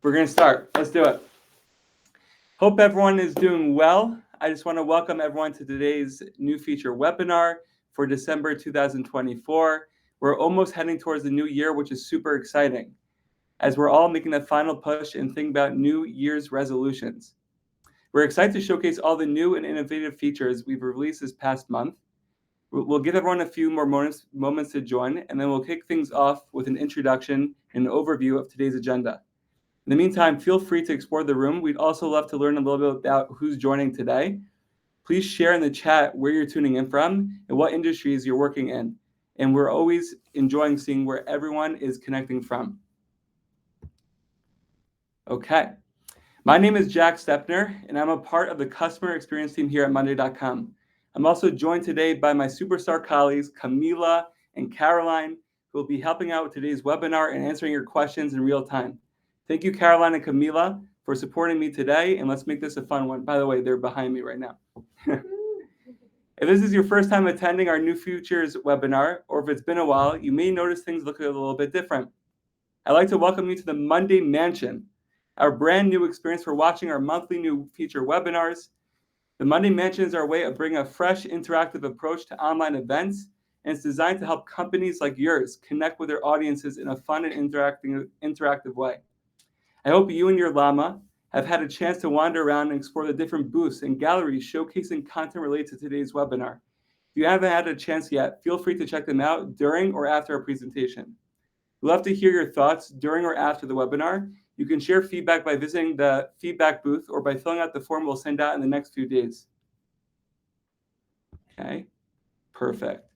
We're going to start. Let's do it. Hope everyone is doing well. I just want to welcome everyone to today's new feature webinar for December 2024. We're almost heading towards the new year, which is super exciting, as we're all making the final push and thinking about New Year's resolutions. We're excited to showcase all the new and innovative features we've released this past month. We'll give everyone a few more moments to join, and then we'll kick things off with an introduction and an overview of today's agenda. In the meantime, feel free to explore the room. We'd also love to learn a little bit about who's joining today. Please share in the chat where you're tuning in from and what industries you're working in. And we're always enjoying seeing where everyone is connecting from. Okay. My name is Jack Stepner, and I'm a part of the customer experience team here at monday.com. I'm also joined today by my superstar colleagues, Camila and Caroline, who will be helping out with today's webinar and answering your questions in real time. Thank you, Caroline and Camila, for supporting me today, and let's make this a fun one. By the way, they're behind me right now. If this is your first time attending our New Features webinar, or if it's been a while, you may notice things look a little bit different. I'd like to welcome you to the Monday Mansion, our brand new experience for watching our monthly new feature webinars. The Monday Mansion is our way of bringing a fresh, interactive approach to online events, and it's designed to help companies like yours connect with their audiences in a fun and interactive way. I hope you and your llama have had a chance to wander around and explore the different booths and galleries showcasing content related to today's webinar. If you haven't had a chance yet, feel free to check them out during or after our presentation. We'd love to hear your thoughts during or after the webinar. You can share feedback by visiting the feedback booth or by filling out the form we'll send out in the next few days. Okay, perfect.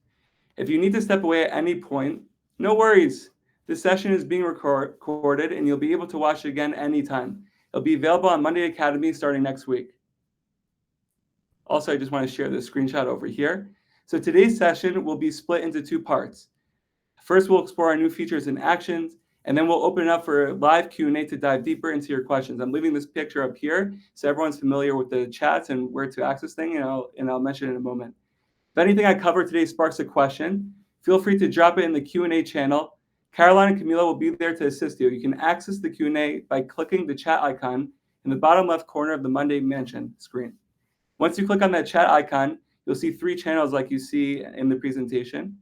If you need to step away at any point, no worries. This session is being recorded and you'll be able to watch it again anytime. It'll be available on Monday Academy starting next week. Also, I just want to share this screenshot over here. So today's session will be split into two parts. First, we'll explore our new features and actions, and then we'll open it up for live Q&A to dive deeper into your questions. I'm leaving this picture up here so everyone's familiar with the chats and where to access things, and I'll mention it in a moment. If anything I cover today sparks a question, feel free to drop it in the Q&A channel. Caroline and Camila will be there to assist you. You can access the Q&A by clicking the chat icon in the bottom left corner of the Monday Mansion screen. Once you click on that chat icon, you'll see three channels like you see in the presentation.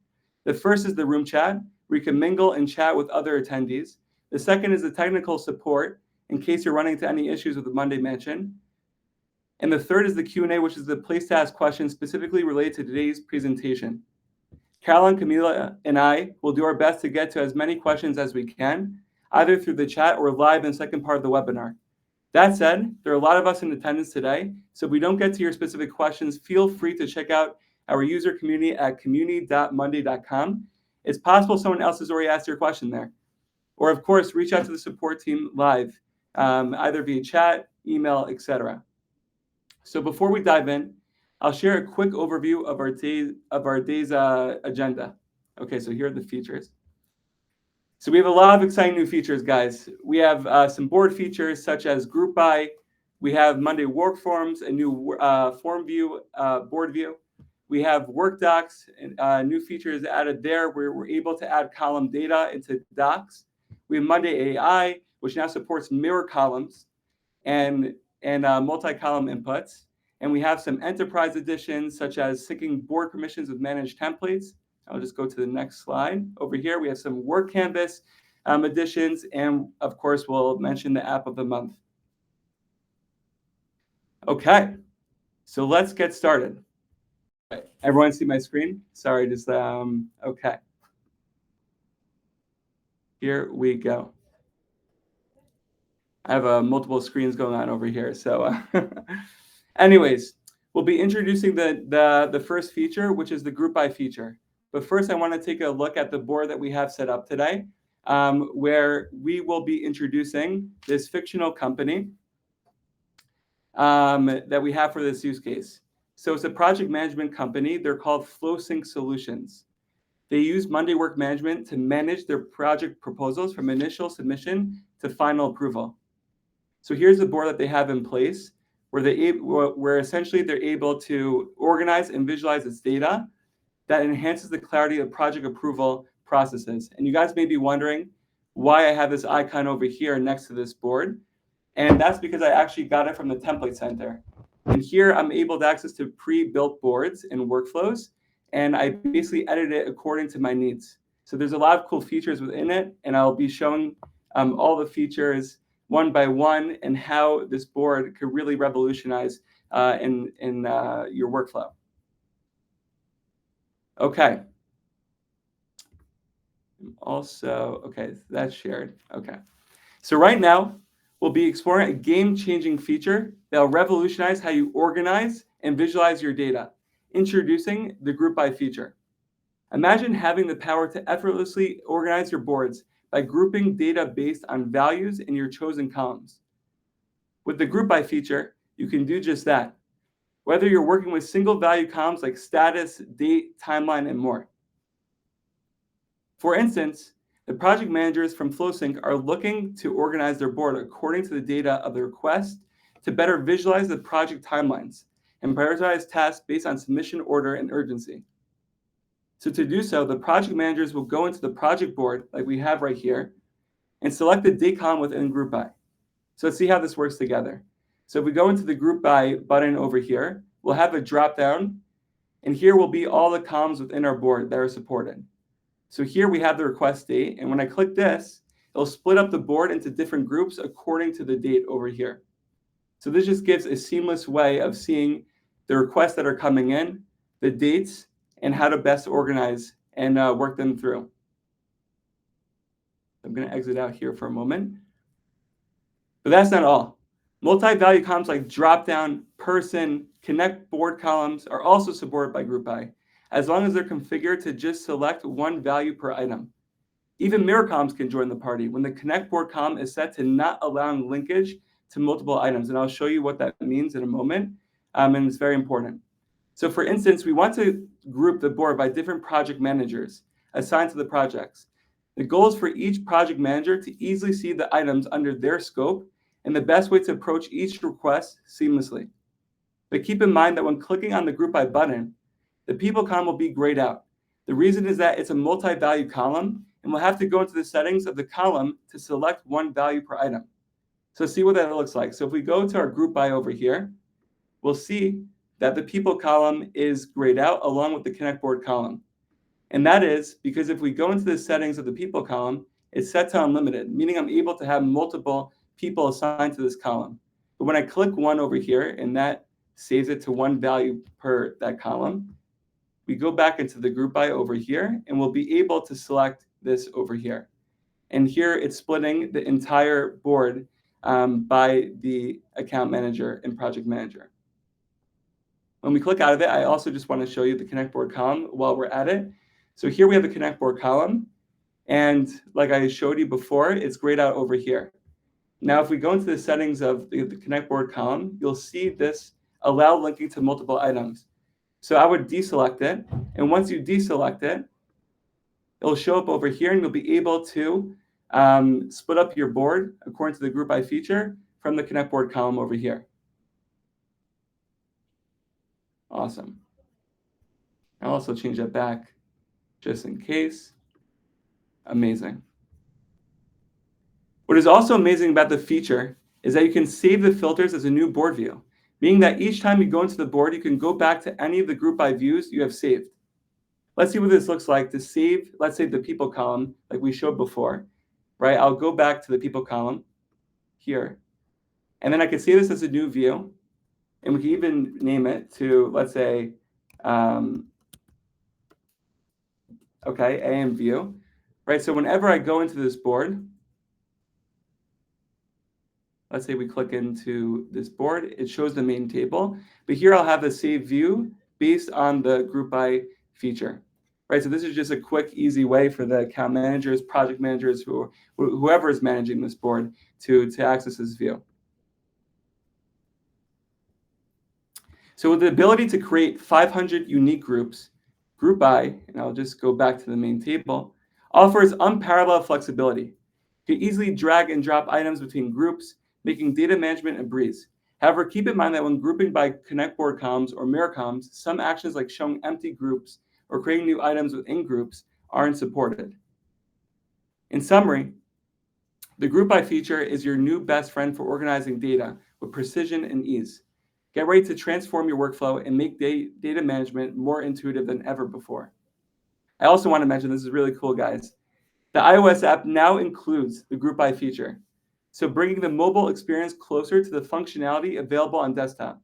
The first is the room chat, where you can mingle and chat with other attendees. The second is the technical support, in case you're running into any issues with the Monday Mansion. And the third is the Q&A, which is the place to ask questions specifically related to today's presentation. Caroline, Camila, and I will do our best to get to as many questions as we can, either through the chat or live in the second part of the webinar. That said, there are a lot of us in attendance today, so if we don't get to your specific questions, feel free to check out our user community at community.monday.com. It's possible someone else has already asked your question there. Or, of course, reach out to the support team live, either via chat, email, etc. So before we dive in, I'll share a quick overview of our day's agenda. Okay, so here are the features. So we have a lot of exciting new features, guys. We have some board features such as group by. We have Monday Workforms, a new form view, board view. We have Workdocs, new features added there where we're able to add column data into docs. We have Monday AI, which now supports mirror columns and multi-column inputs. And we have some enterprise editions, such as syncing board permissions with managed templates. I'll just go to the next slide. Over here, we have some Work Canvas editions, and of course, we'll mention the app of the month. Okay, so let's get started. Everyone see my screen? Sorry, just, okay. Here we go. I have multiple screens going on over here, so anyways, we'll be introducing the first feature, which is the group by feature. But first, I want to take a look at the board that we have set up today, where we will be introducing this fictional company that we have for this use case. So it's a project management company. They're called FlowSync Solutions. They use Monday Work Management to manage their project proposals from initial submission to final approval. So here's the board that they have in place, where essentially they're able to organize and visualize its data that enhances the clarity of project approval processes. And you guys may be wondering, why I have this icon over here next to this board. And that's because I actually got it from the Template Center. And here I'm able to access to pre-built boards and workflows, and I basically edit it according to my needs. So there's a lot of cool features within it, and I'll be showing all the features one by one and how this board could really revolutionize in your workflow. Okay. Also, okay, that's shared. Okay. So right now, we'll be exploring a game-changing feature that will revolutionize how you organize and visualize your data, introducing the Group By feature. Imagine having the power to effortlessly organize your boards by grouping data based on values in your chosen columns. With the Group By feature, you can do just that, whether you're working with single value columns like status, date, timeline, and more. For instance, the project managers from FlowSync are looking to organize their board according to the data of the request to better visualize the project timelines and prioritize tasks based on submission order and urgency. So to do so, the project managers will go into the project board like we have right here and select the date column within Group By. So let's see how this works together. So if we go into the Group By button over here, we'll have a drop down, and here will be all the columns within our board that are supported. So here we have the request date, and when I click this, it'll split up the board into different groups according to the date over here. So this just gives a seamless way of seeing the requests that are coming in, the dates, and how to best organize and work them through. I'm going to exit out here for a moment. But that's not all. Multi-value columns like dropdown, person, connect board columns are also supported by Group By, as long as they're configured to just select one value per item. Even mirror columns can join the party when the connect board column is set to not allowing linkage to multiple items. And I'll show you what that means in a moment, and it's very important. So for instance, we want to group the board by different project managers assigned to the projects. The goal is for each project manager to easily see the items under their scope and the best way to approach each request seamlessly. But keep in mind that when clicking on the Group By button, the people column will be grayed out. The reason is that it's a multi-value column, and we'll have to go into the settings of the column to select one value per item. So see what that looks like. So if we go to our Group By over here, we'll see that the people column is grayed out along with the connect board column. And that is because if we go into the settings of the people column, it's set to unlimited, meaning I'm able to have multiple people assigned to this column. But when I click one over here, and that saves it to one value per that column, we go back into the Group By over here, and we'll be able to select this over here. And here it's splitting the entire board by the account manager and project manager. When we click out of it, I also just want to show you the connect board column while we're at it. So here we have the connect board column, and like I showed you before, it's grayed out over here. Now, if we go into the settings of the connect board column, you'll see this allow linking to multiple items. So I would deselect it, and once you deselect it, it'll show up over here, and you'll be able to split up your board according to the Group By feature from the connect board column over here. Awesome. I'll also change that back just in case. Amazing. What is also amazing about the feature is that you can save the filters as a new board view, meaning that each time you go into the board, you can go back to any of the Group By views you have saved. Let's see what this looks like to save, let's say, the people column like we showed before, right? I'll go back to the people column here, and then I can save this as a new view, and we can even name it to, let's say, okay, AM view, right? So whenever I go into this board, let's say we click into this board, it shows the main table, but here I'll have the save view based on the Group By feature, right? So this is just a quick, easy way for the account managers, project managers, whoever is managing this board to access this view. So with the ability to create 500 unique groups, Group By, and I'll just go back to the main table, offers unparalleled flexibility. You can easily drag and drop items between groups, making data management a breeze. However, keep in mind that when grouping by connect board columns or mirror columns, some actions like showing empty groups or creating new items within groups aren't supported. In summary, The group by feature is your new best friend for organizing data with precision and ease. Get ready to transform your workflow and make data management more intuitive than ever before. I also want to mention, this is really cool, guys. The iOS app now includes the group by feature, so bringing the mobile experience closer to the functionality available on desktop.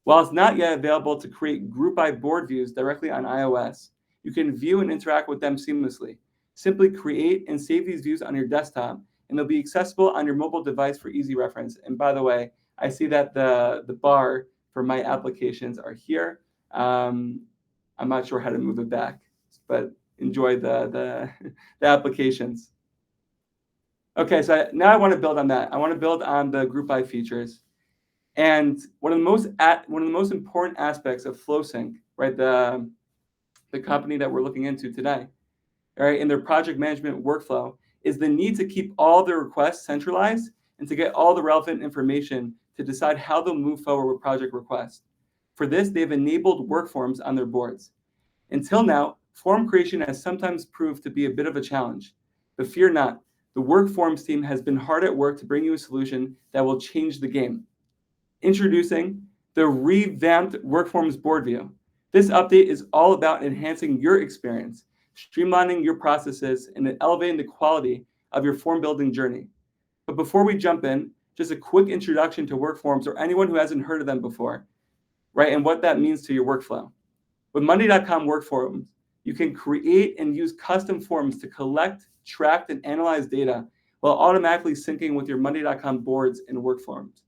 While it's not yet available to create group by board views directly on iOS, you can view and interact with them seamlessly. Simply create and save these views on your desktop, and they'll be accessible on your mobile device for easy reference. And by the way, I see that the bar for my applications are here. I'm not sure how to move it back, but enjoy the the applications. Okay, so now I want to build on that. I want to build on the group by features. And one of the most important aspects of FlowSync, right, the company that we're looking into today, all right, in their project management workflow, is the need to keep all their requests centralized and to get all the relevant information to decide how they'll move forward with project requests. For this, they've enabled Workforms on their boards. Until now, form creation has sometimes proved to be a bit of a challenge, but fear not. The Workforms team has been hard at work to bring you a solution that will change the game. Introducing the revamped Workforms board view. This update is all about enhancing your experience, streamlining your processes, and elevating the quality of your form building journey. But before we jump in, just a quick introduction to Workforms or anyone who hasn't heard of them before, right? And what that means to your workflow. With monday.com Workforms, you can create and use custom forms to collect, track, and analyze data while automatically syncing with your monday.com boards and Workforms.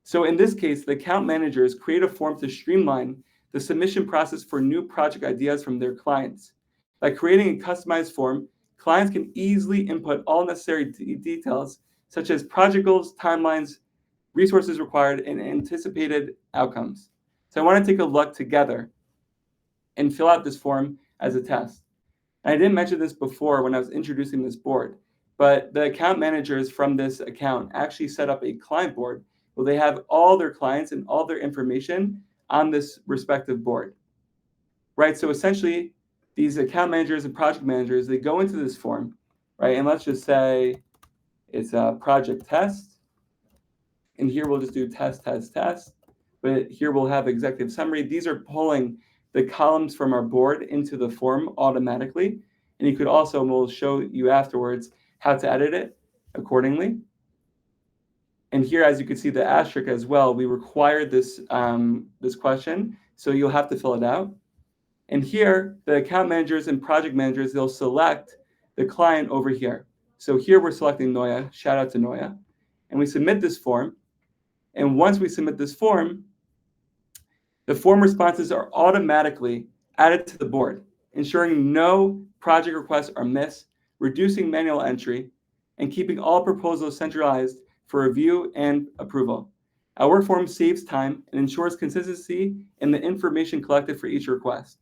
So in this case, the account managers create a form to streamline the submission process for new project ideas from their clients. By creating a customized form, clients can easily input all necessary details, such as project goals, timelines, resources required, and anticipated outcomes. So I want to take a look together and fill out this form as a test. And I didn't mention this before when I was introducing this board, but the account managers from this account actually set up a client board where they have all their clients and all their information on this respective board, right? So essentially, these account managers and project managers, they go into this form, right? And let's just say it's a project test. And here we'll just do test, test, test. But here we'll have executive summary. These are pulling the columns from our board into the form automatically. And you could also, and we'll show you afterwards, how to edit it accordingly. And here, as you can see, the asterisk as well, we require this, this question, so you'll have to fill it out. And here, the account managers and project managers, they'll select the client over here. So here we're selecting Noya, shout out to Noya. And we submit this form. And once we submit this form, the form responses are automatically added to the board, ensuring no project requests are missed, reducing manual entry, and keeping all proposals centralized for review and approval. Our Workform saves time and ensures consistency in the information collected for each request.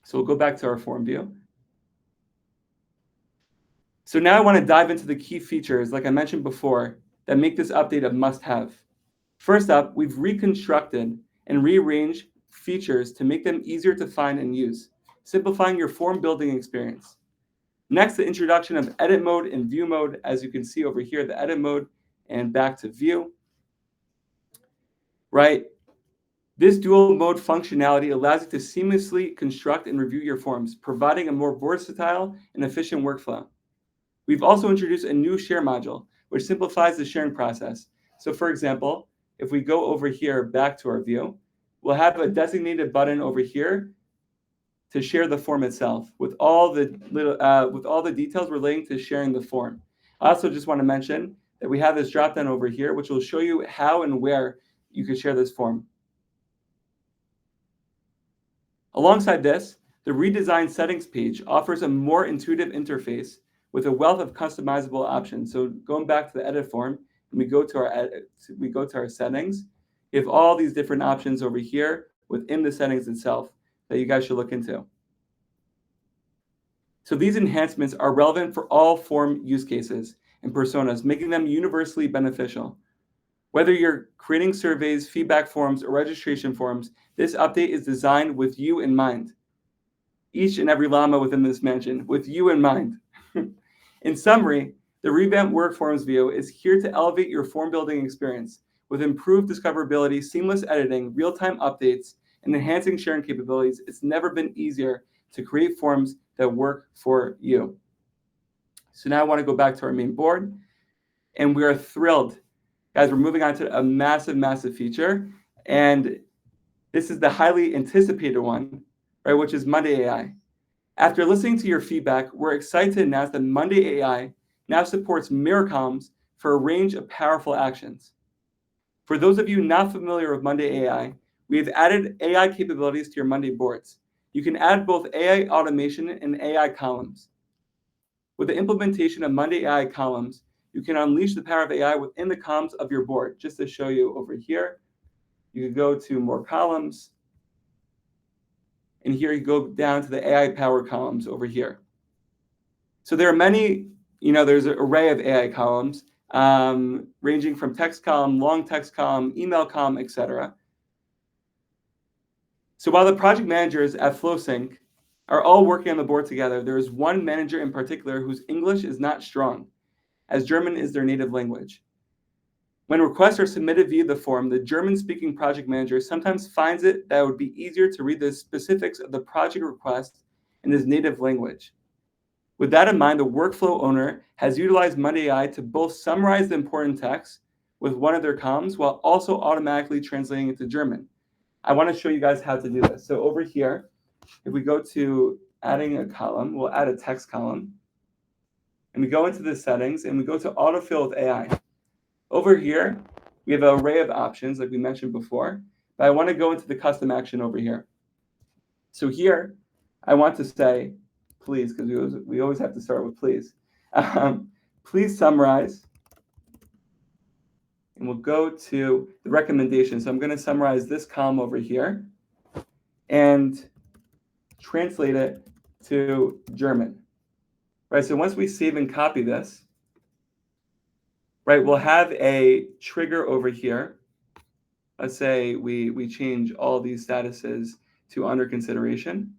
So we'll go back to our form view. So now I want to dive into the key features, like I mentioned before, that make this update a must-have. First up, we've reconstructed and rearranged features to make them easier to find and use, simplifying your form building experience. Next, the introduction of edit mode and view mode. As you can see over here, the edit mode and back to view, right? This dual mode functionality allows you to seamlessly construct and review your forms, providing a more versatile and efficient workflow. We've also introduced a new share module, which simplifies the sharing process. So for example, if we go over here back to our view, we'll have a designated button over here to share the form itself with all the details relating to sharing the form. I also just want to mention that we have this drop down over here, which will show you how and where you can share this form. Alongside this, the redesigned settings page offers a more intuitive interface with a wealth of customizable options. So going back to the edit form, and we go to our settings, we have all these different options over here within the settings itself that you guys should look into. So these enhancements are relevant for all form use cases and personas, making them universally beneficial. Whether you're creating surveys, feedback forms, or registration forms, this update is designed with you in mind. Each and every llama within this mansion, with you in mind. In summary, the revamped Workforms view is here to elevate your form building experience with improved discoverability, seamless editing, real-time updates, and enhancing sharing capabilities. It's never been easier to create forms that work for you. So now I want to go back to our main board, and we are thrilled. Guys, we're moving on to a massive, massive feature, and this is the highly anticipated one, right, which is Monday AI. After listening to your feedback, we're excited to announce that Monday AI now supports mirror columns for a range of powerful actions. For those of you not familiar with Monday AI, we have added AI capabilities to your Monday boards. You can add both AI automation and AI columns. With the implementation of Monday AI columns, you can unleash the power of AI within the columns of your board. Just to show you over here, you can go to more columns, and here you go down to the AI power columns over here. So there are many, there's an array of AI columns, ranging from text column, long text column, email column, etc. So while the project managers at FlowSync are all working on the board together, there is one manager in particular whose English is not strong, as German is their native language. When requests are submitted via the form, the German-speaking project manager sometimes finds that it would be easier to read the specifics of the project request in his native language. With that in mind, the workflow owner has utilized Monday AI to both summarize the important text with one of their columns while also automatically translating it to German. I want to show you guys how to do this. So over here, if we go to adding a column, we'll add a text column. And we go into the settings and we go to autofill with AI. Over here, we have an array of options like we mentioned before, but I want to go into the custom action over here. So here, I want to say, please, because we always have to start with please. Please summarize. And we'll go to the recommendation. So I'm going to summarize this column over here and translate it to German. Right, so once we save and copy this, right, we'll have a trigger over here. Let's say we change all these statuses to under consideration.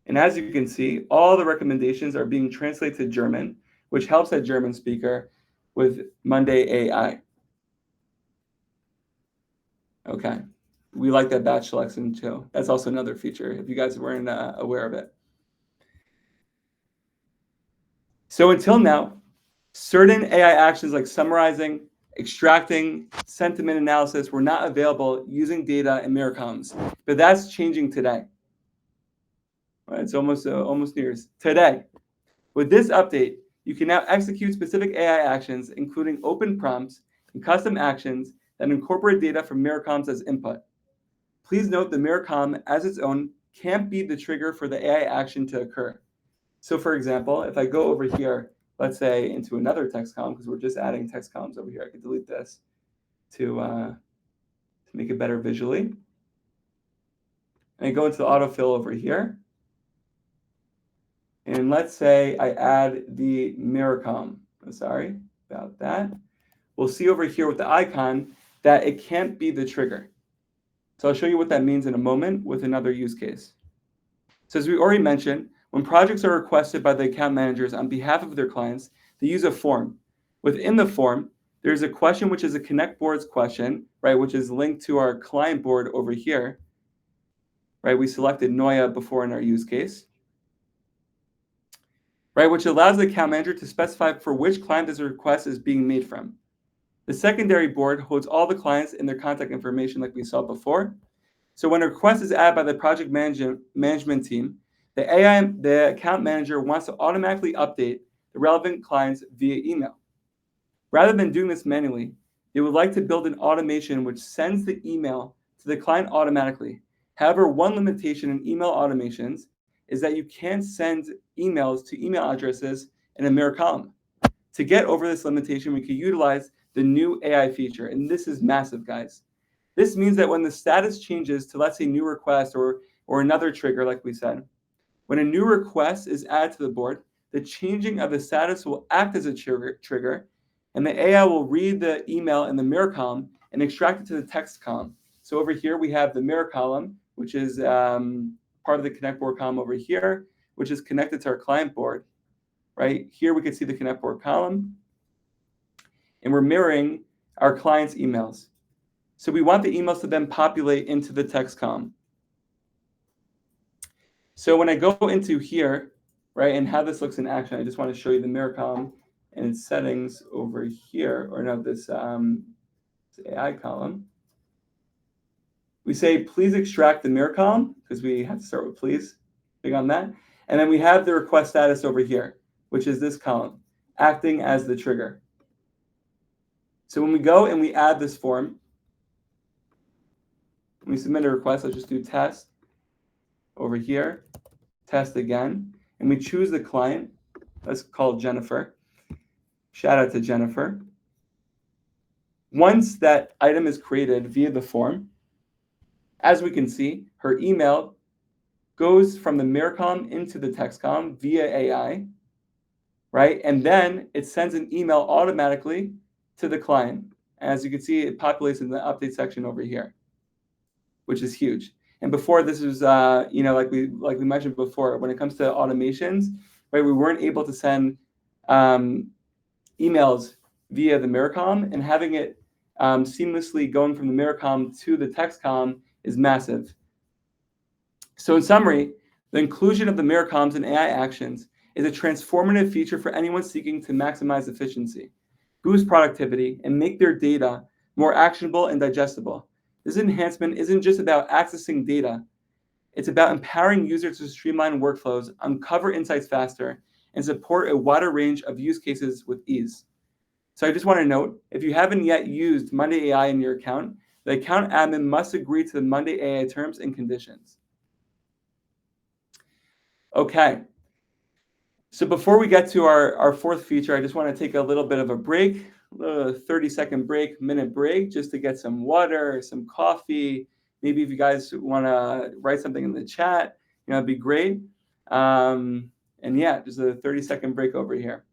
And as you can see, all the recommendations are being translated to German, which helps that German speaker with Monday AI. Okay, we like that batch selection too. That's also another feature if you guys weren't aware of it. So until now, certain AI actions like summarizing, extracting, sentiment analysis were not available using data in mirror columns, but that's changing today. Right, it's almost New Year's. Today, with this update, you can now execute specific AI actions, including open prompts and custom actions that incorporate data from mirror columns as input. Please note the mirror column as its own can't be the trigger for the AI action to occur. So for example, if I go over here, let's say into another text column, because we're just adding text columns over here, I could delete this to make it better visually. And I go into the autofill over here. And let's say I add the mirror column. Sorry about that. We'll see over here with the icon that it can't be the trigger. So I'll show you what that means in a moment with another use case. So as we already mentioned, when projects are requested by the account managers on behalf of their clients, they use a form. Within the form, there's a question which is a connect boards question, right, which is linked to our client board over here. Right, we selected Noya before in our use case. Right, which allows the account manager to specify for which client this request is being made from. The secondary board holds all the clients and their contact information like we saw before. So when a request is added by the project management team, the account manager wants to automatically update the relevant clients via email. Rather than doing this manually, they would like to build an automation which sends the email to the client automatically. However, one limitation in email automations is that you can't send emails to email addresses in a mirror column. To get over this limitation, we could utilize the new AI feature, and this is massive, guys. This means that when the status changes to, let's say, new request or another trigger, like we said, when a new request is added to the board, the changing of the status will act as a trigger, and the AI will read the email in the mirror column and extract it to the text column. So over here, we have the mirror column, which is part of the connect board column over here, which is connected to our client board. right? Here we can see the connect board column, and we're mirroring our clients' emails. So we want the emails to then populate into the text column. So when I go into here, right, and how this looks in action, I just want to show you the mirror column and its settings over here, or no, this AI column. We say, please extract the mirror column, because we have to start with please, big on that. And then we have the request status over here, which is this column, acting as the trigger. So when we go and we add this form, when we submit a request, let's just do test over here, test again, and we choose the client. Let's call Jennifer. Shout out to Jennifer. Once that item is created via the form, as we can see, her email goes from the mirror column into the text column via AI, right? And then it sends an email automatically to the client. As you can see, it populates in the update section over here, which is huge. And before this was, like we mentioned before, when it comes to automations, right, we weren't able to send emails via the mirror column, and having it seamlessly going from the mirror column to the text column is massive. So in summary, the inclusion of the mirror columns in AI actions is a transformative feature for anyone seeking to maximize efficiency, boost productivity, and make their data more actionable and digestible. This enhancement isn't just about accessing data. It's about empowering users to streamline workflows, uncover insights faster, and support a wider range of use cases with ease. So I just want to note, if you haven't yet used Monday AI in your account, the account admin must agree to the Monday AI terms and conditions. Okay. So before we get to our fourth feature, I just want to take a little bit of a break, a 30-second break, minute break, just to get some water, some coffee. Maybe if you guys want to write something in the chat, it'd be great. And yeah, just a 30-second break over here.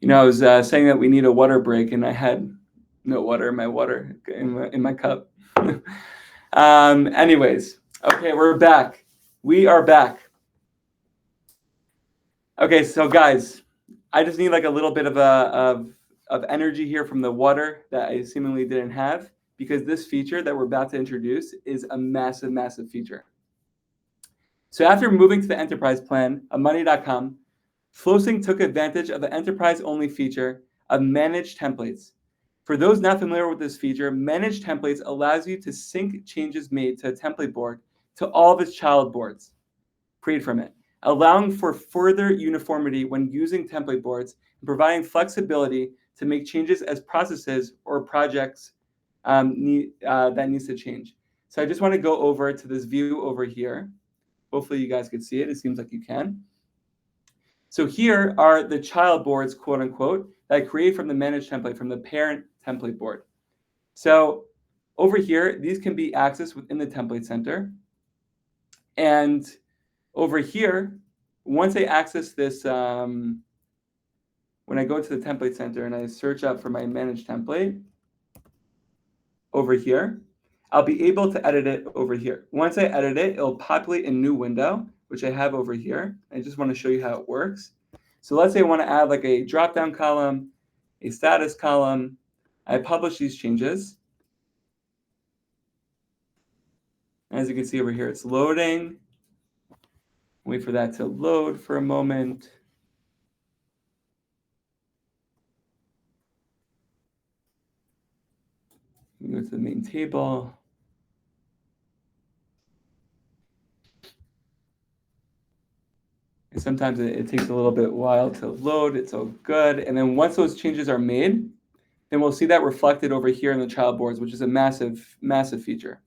I was saying that we need a water break, and I had no water in my cup. Anyways, okay, we're back. We are back. Okay, so guys, I just need like a little bit of energy here from the water that I seemingly didn't have, because this feature that we're about to introduce is a massive, massive feature. So after moving to the enterprise plan of monday.com, Flowsync took advantage of the enterprise-only feature of managed templates. For those not familiar with this feature, managed templates allows you to sync changes made to a template board to all of its child boards created from it, allowing for further uniformity when using template boards and providing flexibility to make changes as processes or projects that needs to change. So I just want to go over to this view over here. Hopefully you guys can see it. It seems like you can. So here are the child boards, quote unquote, that I create from the managed template, from the parent template board. So over here, these can be accessed within the template center. And over here, once I access this, when I go to the template center and I search up for my managed template over here, I'll be able to edit it over here. Once I edit it, it'll populate a new window, which I have over here. I just want to show you how it works. So let's say I want to add like a drop-down column, a status column. I publish these changes. As you can see over here, it's loading. Wait for that to load for a moment. Go to the main table. And sometimes it takes a little bit while to load. It's all good. And then once those changes are made, then we'll see that reflected over here in the child boards, which is a massive, massive feature.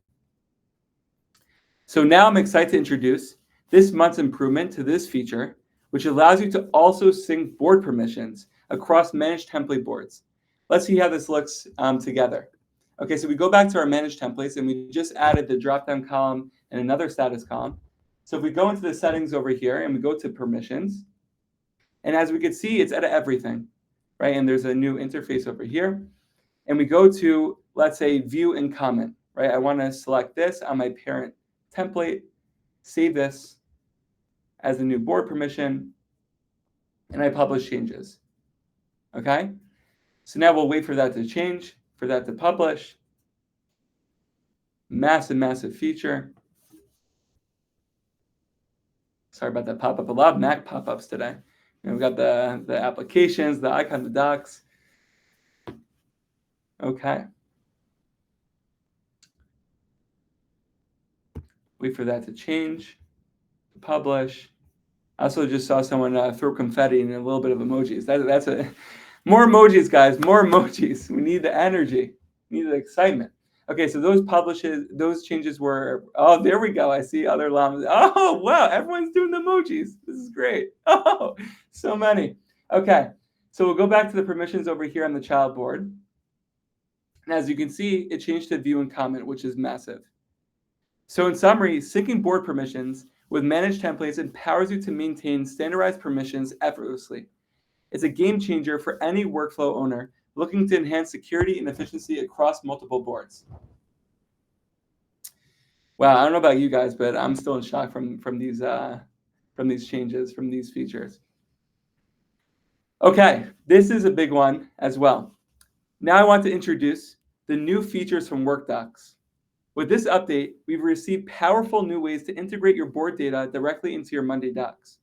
So now I'm excited to introduce this month's improvement to this feature, which allows you to also sync board permissions across managed template boards. Let's see how this looks together. Okay, so we go back to our managed templates and we just added the drop-down column and another status column. So if we go into the settings over here and we go to permissions, and as we can see, it's edit everything, right? And there's a new interface over here. And we go to, let's say, view and comment, right? I want to select this on my parent template, save this as a new board permission, and I publish changes, okay? So now we'll wait for that to change, for that to publish. Massive, massive feature. Sorry about that pop-up. A lot of Mac pop-ups today. We've got the applications, the icon, the docs. Okay. Wait for that to change, to publish. I also just saw someone throw confetti and a little bit of emojis. That's more emojis, guys. More emojis. We need the energy. We need the excitement. Okay, so those changes were. Oh, there we go. I see other llamas. Oh, wow! Everyone's doing the emojis. This is great. Oh, so many. Okay, so we'll go back to the permissions over here on the child board. And as you can see, it changed to view and comment, which is massive. So in summary, syncing board permissions with managed templates empowers you to maintain standardized permissions effortlessly. It's a game changer for any workflow owner looking to enhance security and efficiency across multiple boards. Wow, I don't know about you guys, but I'm still in shock from these changes, from these features. Okay, this is a big one as well. Now I want to introduce the new features from Workdocs. With this update, we've received powerful new ways to integrate your board data directly into your Monday docs.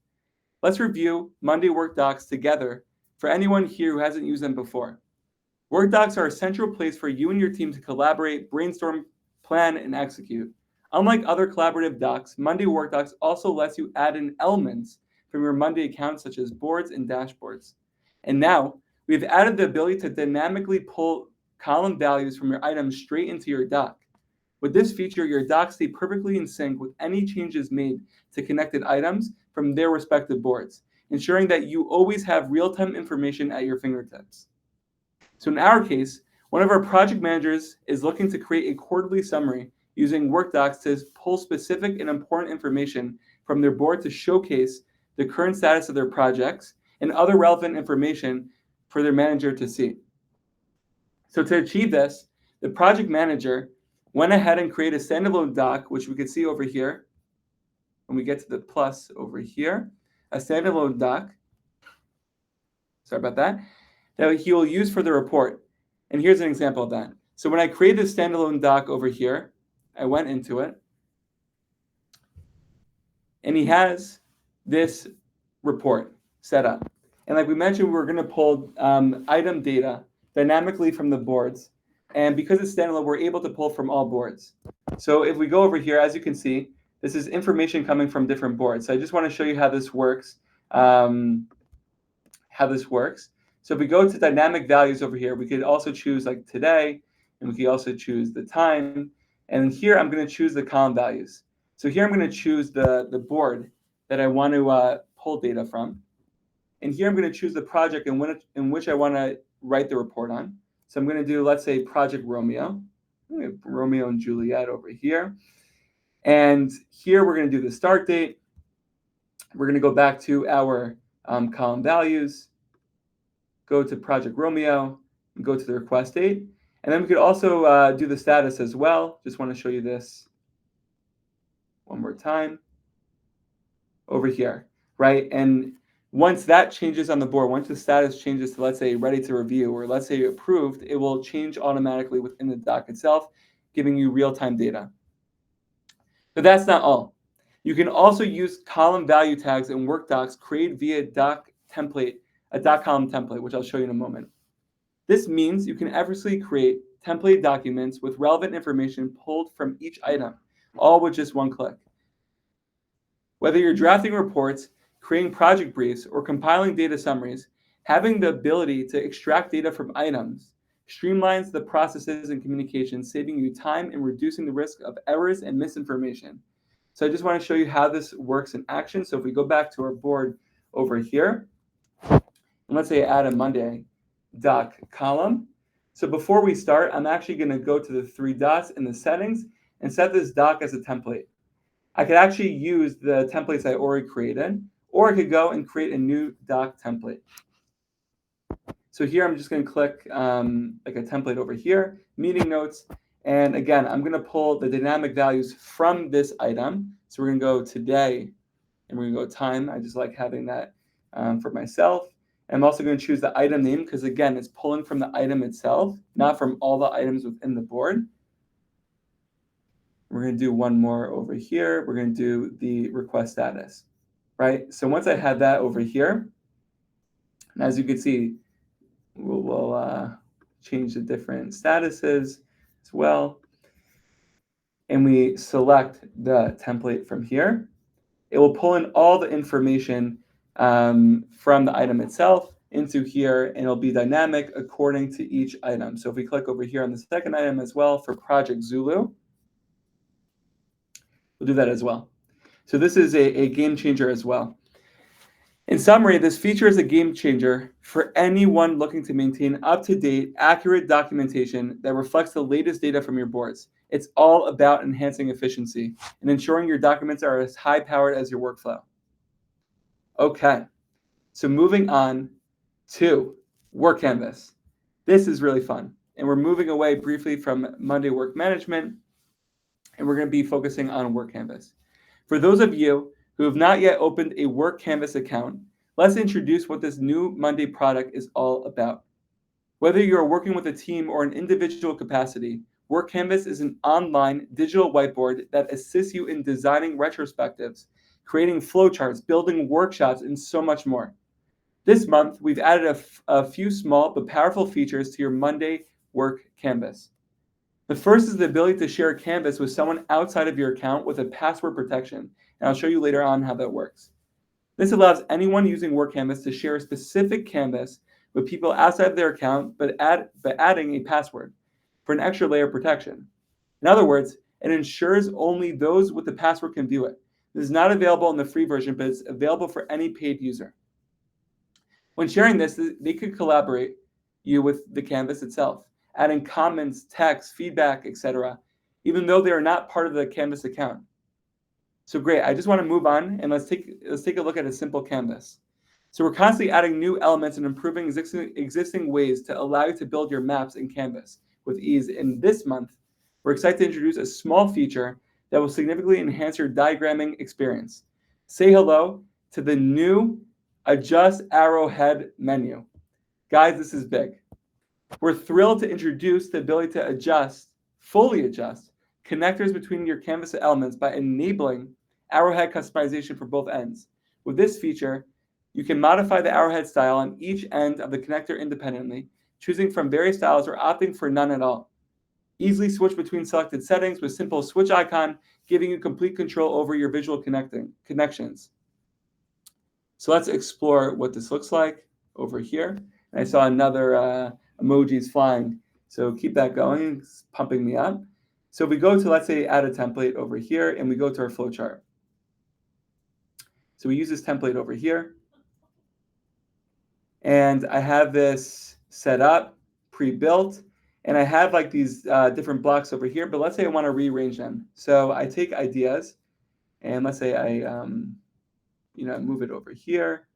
Let's review Monday Workdocs together for anyone here who hasn't used them before. Workdocs are a central place for you and your team to collaborate, brainstorm, plan, and execute. Unlike other collaborative docs, Monday Workdocs also lets you add in elements from your Monday account, such as boards and dashboards. And now, we've added the ability to dynamically pull column values from your items straight into your doc. With this feature, your docs stay perfectly in sync with any changes made to connected items from their respective boards, ensuring that you always have real-time information at your fingertips. So in our case, one of our project managers is looking to create a quarterly summary using Workdocs to pull specific and important information from their board to showcase the current status of their projects and other relevant information for their manager to see. So to achieve this, the project manager went ahead and created a standalone doc, which we can see over here. When we get to the plus over here, a standalone doc, sorry about that he will use for the report. And here's an example of that. So when I created this standalone doc over here, I went into it, and he has this report set up. And like we mentioned, we were going to pull item data dynamically from the boards. And because it's standalone, we're able to pull from all boards. So if we go over here, as you can see, this is information coming from different boards. So I just want to show you how this works. So if we go to dynamic values over here, we could also choose like today, and we could also choose the time. And here I'm going to choose the column values. So here I'm going to choose the board that I want to pull data from. And here I'm going to choose the project in which I want to write the report on. So I'm going to do, let's say, Project Romeo. Romeo and Juliet over here. And here we're going to do the start date. We're going to go back to our column values, go to Project Romeo, and go to the request date. And then we could also do the status as well. Just want to show you this one more time over here, right? And once that changes on the board, once the status changes to, let's say, ready to review, or let's say approved, it will change automatically within the doc itself, giving you real-time data. But that's not all. You can also use column value tags in Workdocs created via doc template, a doc column template, which I'll show you in a moment. This means you can effortlessly create template documents with relevant information pulled from each item, all with just one click. Whether you're drafting reports, creating project briefs, or compiling data summaries, having the ability to extract data from items streamlines the processes and communication, saving you time and reducing the risk of errors and misinformation. So I just want to show you how this works in action. So if we go back to our board over here. And let's say add a Monday doc column. So before we start, I'm actually going to go to the three dots in the settings and set this doc as a template. I could actually use the templates I already created, or I could go and create a new doc template. So here I'm just going to click like a template over here, meeting notes. And again, I'm going to pull the dynamic values from this item. So we're going to go today and we're going to go time. I just like having that for myself. And I'm also going to choose the item name because again, it's pulling from the item itself, not from all the items within the board. We're going to do one more over here. We're going to do the request status, right? So once I have that over here, and as you can see, we'll change the different statuses as well. And we select the template from here. It will pull in all the information from the item itself into here, and it'll be dynamic according to each item. So if we click over here on the second item as well for Project Zulu, we'll do that as well. So this is a game changer as well. In summary, this feature is a game changer for anyone looking to maintain up-to-date, accurate documentation that reflects the latest data from your boards. It's all about enhancing efficiency and ensuring your documents are as high-powered as your workflow. Okay, so moving on to Work Canvas. This is really fun, and we're moving away briefly from Monday Work Management, and we're going to be focusing on Work Canvas. For those of you who have not yet opened a Work Canvas account, let's introduce what this new Monday product is all about. Whether you're working with a team or an individual capacity, Work Canvas is an online digital whiteboard that assists you in designing retrospectives, creating flowcharts, building workshops, and so much more. This month, we've added a few small but powerful features to your Monday Work Canvas. The first is the ability to share a canvas with someone outside of your account with a password protection, and I'll show you later on how that works. This allows anyone using Work Canvas to share a specific canvas with people outside of their account, but adding a password for an extra layer of protection. In other words, it ensures only those with the password can view it. This is not available in the free version, but it's available for any paid user. When sharing this, they could collaborate you with the canvas itself, adding comments, text, feedback, etc., even though they are not part of the Canvas account. So great, I just want to move on and let's take a look at a simple canvas. So we're constantly adding new elements and improving existing ways to allow you to build your maps in Canvas with ease. In this month, we're excited to introduce a small feature that will significantly enhance your diagramming experience. Say hello to the new Adjust Arrowhead menu. Guys, this is big. We're thrilled to introduce the ability to fully adjust connectors between your Canvas elements by enabling arrowhead customization for both ends. With this feature, you can modify the arrowhead style on each end of the connector independently, choosing from various styles or opting for none at all. Easily switch between selected settings with simple switch icon, giving you complete control over your visual connections. So let's explore what this looks like over here. And I saw another emojis flying. So keep that going, it's pumping me up. So if we go to, let's say, add a template over here, and we go to our flowchart. So we use this template over here. And I have this set up, pre-built, and I have like these different blocks over here, but let's say I want to rearrange them. So I take ideas, and let's say I move it over here.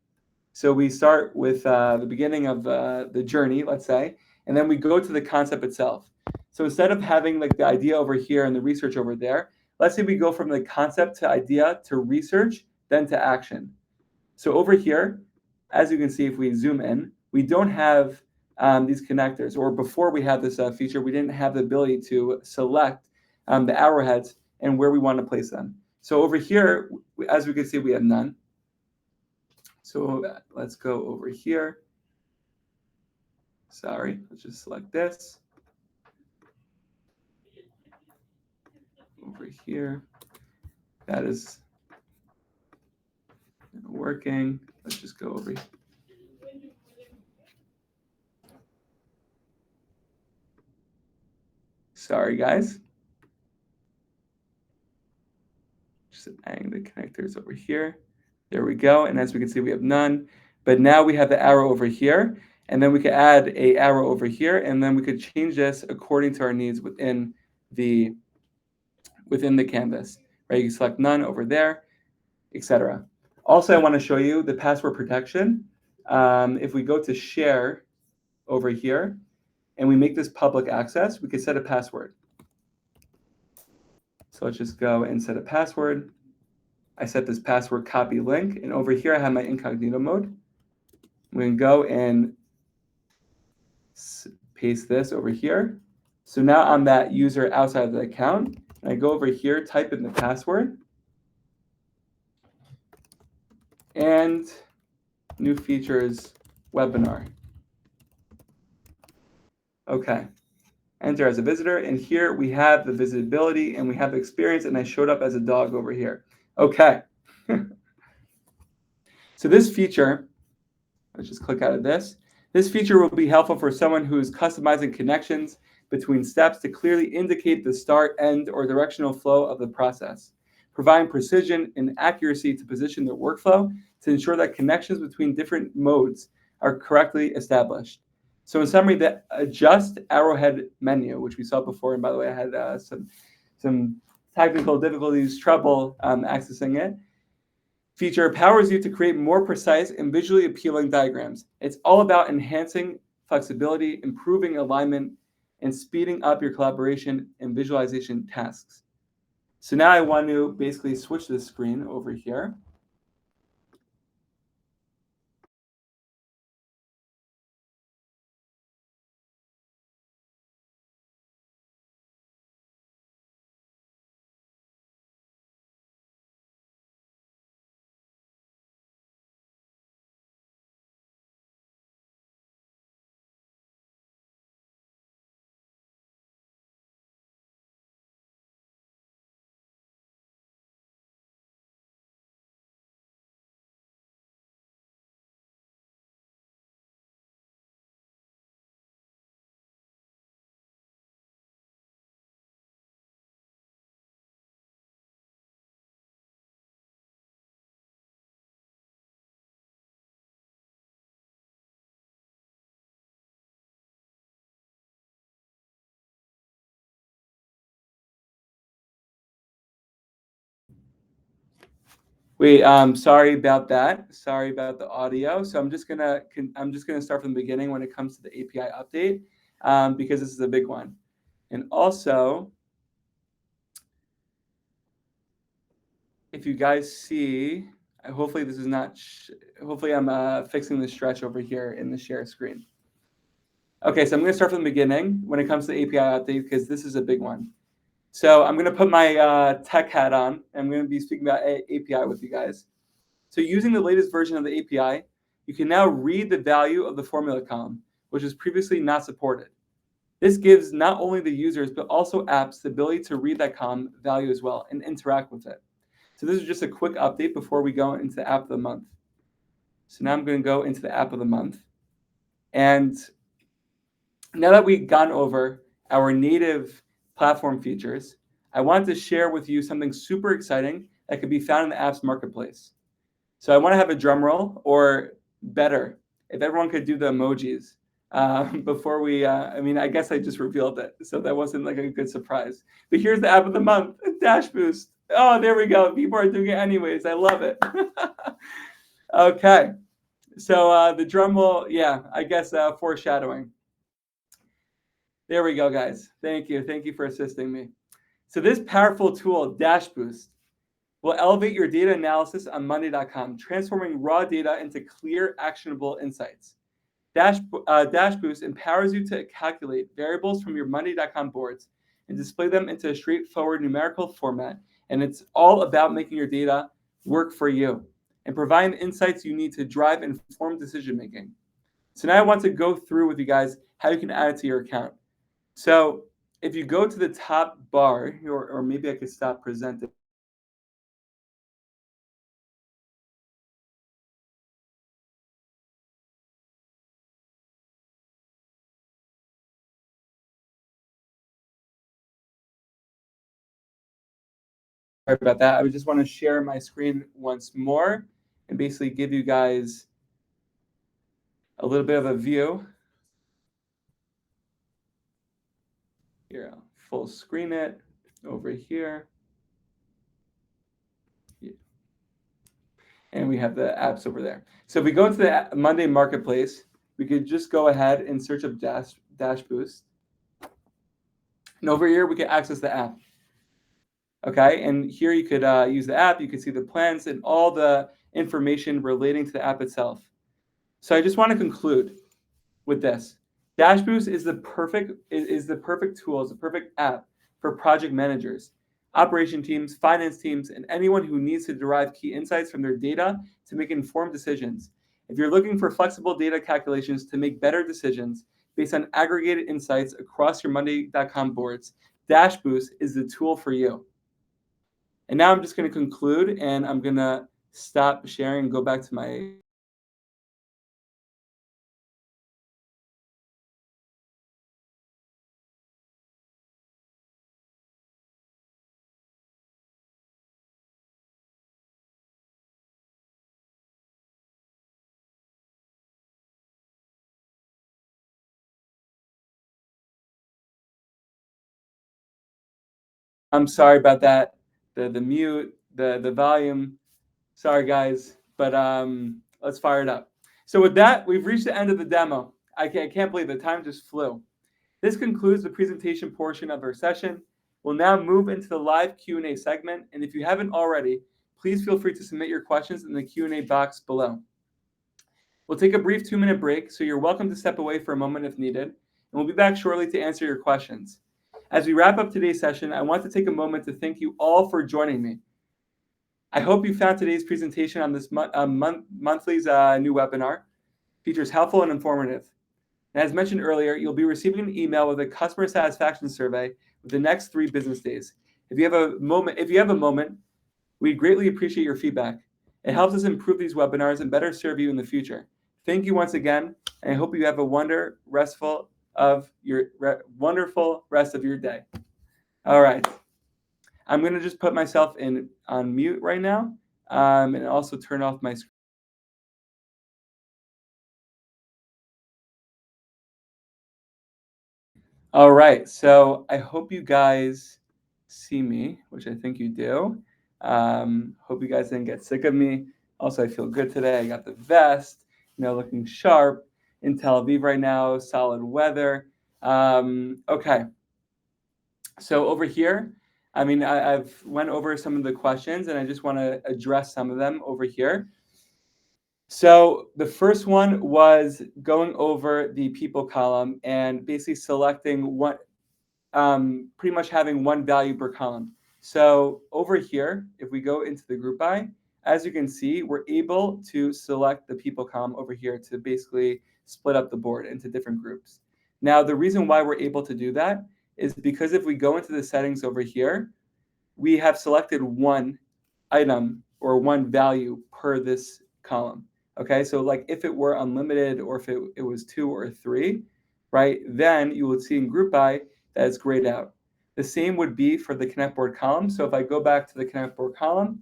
So we start with the beginning of the journey, let's say, and then we go to the concept itself. So instead of having like the idea over here and the research over there, let's say we go from the concept to idea to research, then to action. So over here, as you can see, if we zoom in, we don't have these connectors, or before we had this feature, we didn't have the ability to select the arrowheads and where we want to place them. So over here, as we can see, we have none. So let's go over here. Sorry, let's just select this. Over here. That is working. Let's just go over here. Sorry, guys. Just adding the connectors over here. There we go. And as we can see, we have none. But now we have the arrow over here. And then we could add a arrow over here. And then we could change this according to our needs within the canvas. Right? You can select none over there, etc. Also, I want to show you the password protection. If we go to share over here and we make this public access, we could set a password. So let's just go and set a password. I set this password copy link, and over here I have my incognito mode. I'm going to go and paste this over here. So now I'm that user outside of the account, and I go over here, type in the password, and new features webinar. Okay, enter as a visitor, and here we have the visibility and we have the experience, and I showed up as a dog over here. Okay. So this feature, let's just click out of this. This feature will be helpful for someone who is customizing connections between steps to clearly indicate the start, end, or directional flow of the process, providing precision and accuracy to position the workflow to ensure that connections between different modes are correctly established. So in summary, the adjust arrowhead menu, which we saw before, and by the way, I had some technical difficulties, trouble accessing it, feature empowers you to create more precise and visually appealing diagrams. It's all about enhancing flexibility, improving alignment, and speeding up your collaboration and visualization tasks. So now I want to basically switch the screen over here. Wait, sorry about that. Sorry about the audio. So I'm just gonna start from the beginning when it comes to the API update, because this is a big one. And also, if you guys see, hopefully this is not, hopefully I'm fixing the stretch over here in the share screen. Okay, so I'm going to start from the beginning when it comes to the API update, because this is a big one. So I'm going to put my tech hat on, and I'm going to be speaking about API with you guys. So using the latest version of the API, you can now read the value of the formula column, which was previously not supported. This gives not only the users, but also apps the ability to read that column value as well and interact with it. So this is just a quick update before we go into the app of the month. So now I'm going to go into the app of the month. And now that we've gone over our native platform features, I wanted to share with you something super exciting that could be found in the apps marketplace. So I want to have a drum roll, or better, if everyone could do the emojis before we, I guess I just revealed it, so that wasn't like a good surprise. But here's the app of the month, Dashboost. Oh, there we go. People are doing it anyways. I love it. Okay. So the drum roll, yeah, I guess foreshadowing. There we go, guys. Thank you. Thank you for assisting me. So this powerful tool, Dashboost, will elevate your data analysis on monday.com, transforming raw data into clear, actionable insights. Dashboost empowers you to calculate variables from your monday.com boards and display them into a straightforward numerical format. And it's all about making your data work for you and providing insights you need to drive informed decision making. So now I want to go through with you guys how you can add it to your account. So if you go to the top bar, or maybe I could stop presenting. Sorry about that. I just want to share my screen once more. and basically give you guys a little bit of a view. Here, I'll full screen it over here. And we have the apps over there. So if we go into the Monday Marketplace, we could just go ahead and search up Dashboost. And over here, we can access the app. Okay, and here you could use the app. You could see the plans and all the information relating to the app itself. So I just want to conclude with this. Dashboost is the perfect tool, it's the perfect app for project managers, operation teams, finance teams, and anyone who needs to derive key insights from their data to make informed decisions. If you're looking for flexible data calculations to make better decisions based on aggregated insights across your monday.com boards, Dashboost is the tool for you. And now I'm just going to conclude, and I'm going to stop sharing and go back to my I'm sorry about that. The mute, the volume. Sorry guys, but let's fire it up. So with that, we've reached the end of the demo. I can't believe the time just flew. This concludes the presentation portion of our session. We'll now move into the live Q&A segment, and if you haven't already, please feel free to submit your questions in the Q&A box below. We'll take a brief 2-minute break, so you're welcome to step away for a moment if needed, and we'll be back shortly to answer your questions. As we wrap up today's session, I want to take a moment to thank you all for joining me. I hope you found today's presentation on this monthly's new webinar features helpful and informative. And as mentioned earlier, you'll be receiving an email with a customer satisfaction survey with the next 3 business days. If you have a moment, we greatly appreciate your feedback. It helps us improve these webinars and better serve you in the future. Thank you once again, and I hope you have a wonderful rest of your day. All right. I'm going to just put myself on mute right now, and also turn off my screen. All right, so I hope you guys see me, which I think you do. Hope you guys didn't get sick of me. Also, I feel good today. I got the vest, looking sharp in Tel Aviv right now, solid weather. Okay, so over here, I've went over some of the questions, and I just want to address some of them over here. So the first one was going over the people column and basically selecting what, pretty much having one value per column. So over here, if we go into the group by, as you can see, we're able to select the people column over here to basically split up the board into different groups. Now, the reason why we're able to do that is because if we go into the settings over here, we have selected one item or one value per this column. Okay, so like if it were unlimited or if it was 2 or 3, right, then you would see in group by that it's grayed out. The same would be for the connect board column. So if I go back to the connect board column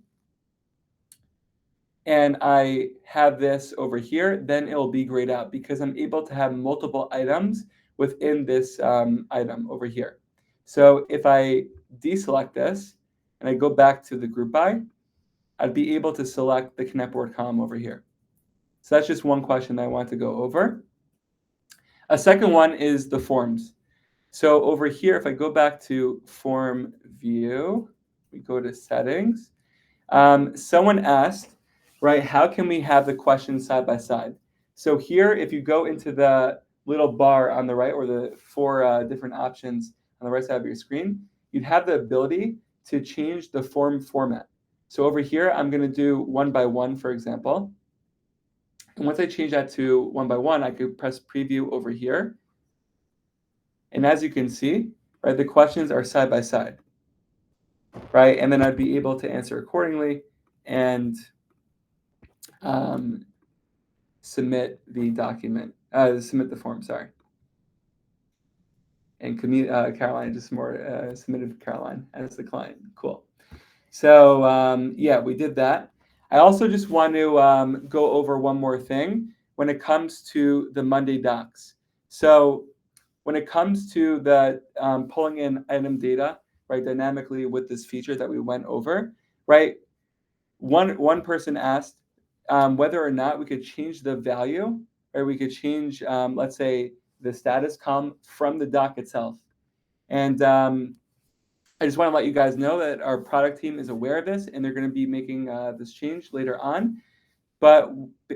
and I have this over here, then it'll be grayed out because I'm able to have multiple items within this item over here. So if I deselect this and I go back to the group by, I'd be able to select the connect board column over here. So that's just one question that I want to go over. A second one is the forms. So over here, if I go back to form view, we go to settings. Someone asked, right, how can we have the questions side by side? So here, if you go into the little bar on the right, or the 4 different options on the right side of your screen, you'd have the ability to change the form format. So over here, I'm going to do 1 by 1, for example. And once I change that to 1 by 1, I could press preview over here. And as you can see, right, the questions are side by side, right? And then I'd be able to answer accordingly and submit the document, submit the form, sorry. And Caroline just submitted Caroline as the client. Cool. So yeah, we did that. I also just want to go over one more thing when it comes to the Monday docs. So when it comes to the pulling in item data, right, dynamically with this feature that we went over, right, one person asked whether or not we could change the value, or we could change, let's say, the status column from the doc itself. And I just want to let you guys know that our product team is aware of this, and they're going to be making this change later on. But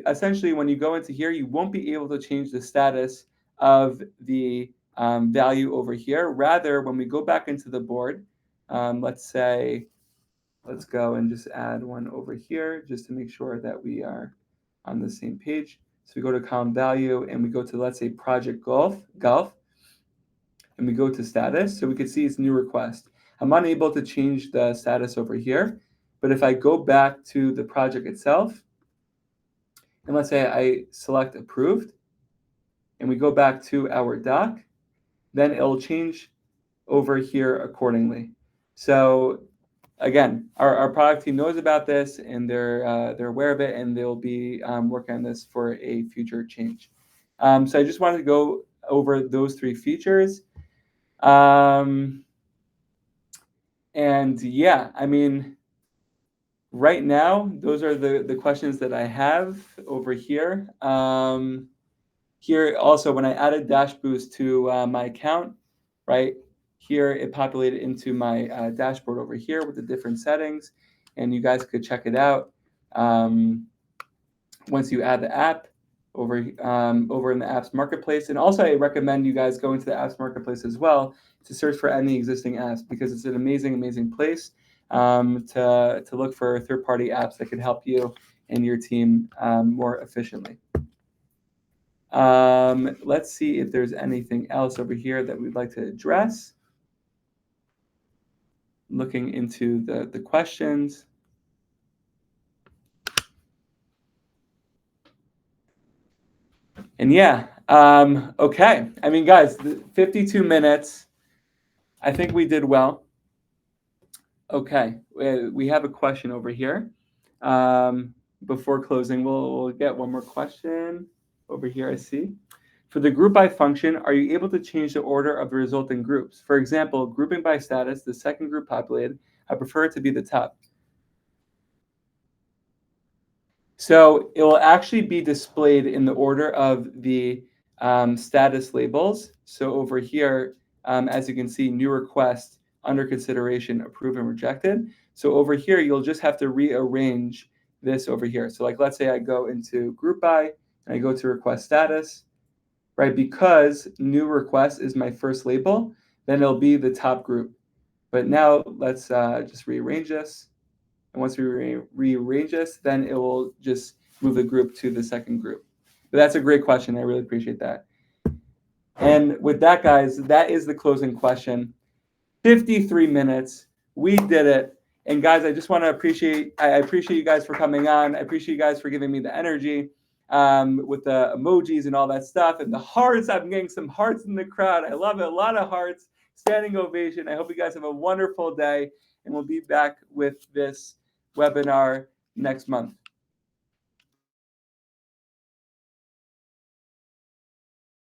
essentially, when you go into here, you won't be able to change the status of the value over here. Rather, when we go back into the board, let's go and just add one over here just to make sure that we are on the same page. So we go to column value and we go to, let's say, project golf, and we go to status. So we can see it's new request. I'm unable to change the status over here, but if I go back to the project itself, and let's say I select approved, and we go back to our doc, then it'll change over here accordingly. So again, our product team knows about this, and they're aware of it, and they'll be working on this for a future change. So I just wanted to go over those three features. And yeah, I mean, right now, those are the questions that I have over here. Here also, when I added Dashboost to my account, right, here it populated into my dashboard over here with the different settings, and you guys could check it out once you add the app over in the apps marketplace. And also, I recommend you guys go into the apps marketplace as well to search for any existing apps, because it's an amazing place to look for third-party apps that can help you and your team more efficiently. Let's see if there's anything else over here that we'd like to address. Looking into the questions. And yeah, okay. I mean, guys, 52 minutes. I think we did well. Okay, we have a question over here. Before closing, we'll get one more question over here, I see. For the group by function, are you able to change the order of the resulting groups? For example, grouping by status, the second group populated, I prefer it to be the top. So it will actually be displayed in the order of the status labels. So over here, as you can see, new request, under consideration, approved and rejected. So over here, you'll just have to rearrange this over here. So like, let's say I go into group by and I go to request status, right? Because new request is my first label, then it'll be the top group. But now let's just rearrange this. And once we rearrange this, then it will just move the group to the second group. But that's a great question. I really appreciate that. And with that, guys, that is the closing question. 53 minutes. We did it. And guys, I just want to appreciate you guys for coming on. I appreciate you guys for giving me the energy with the emojis and all that stuff. And the hearts, I'm getting some hearts in the crowd. I love it. A lot of hearts. Standing ovation. I hope you guys have a wonderful day. And we'll be back with this webinar next month.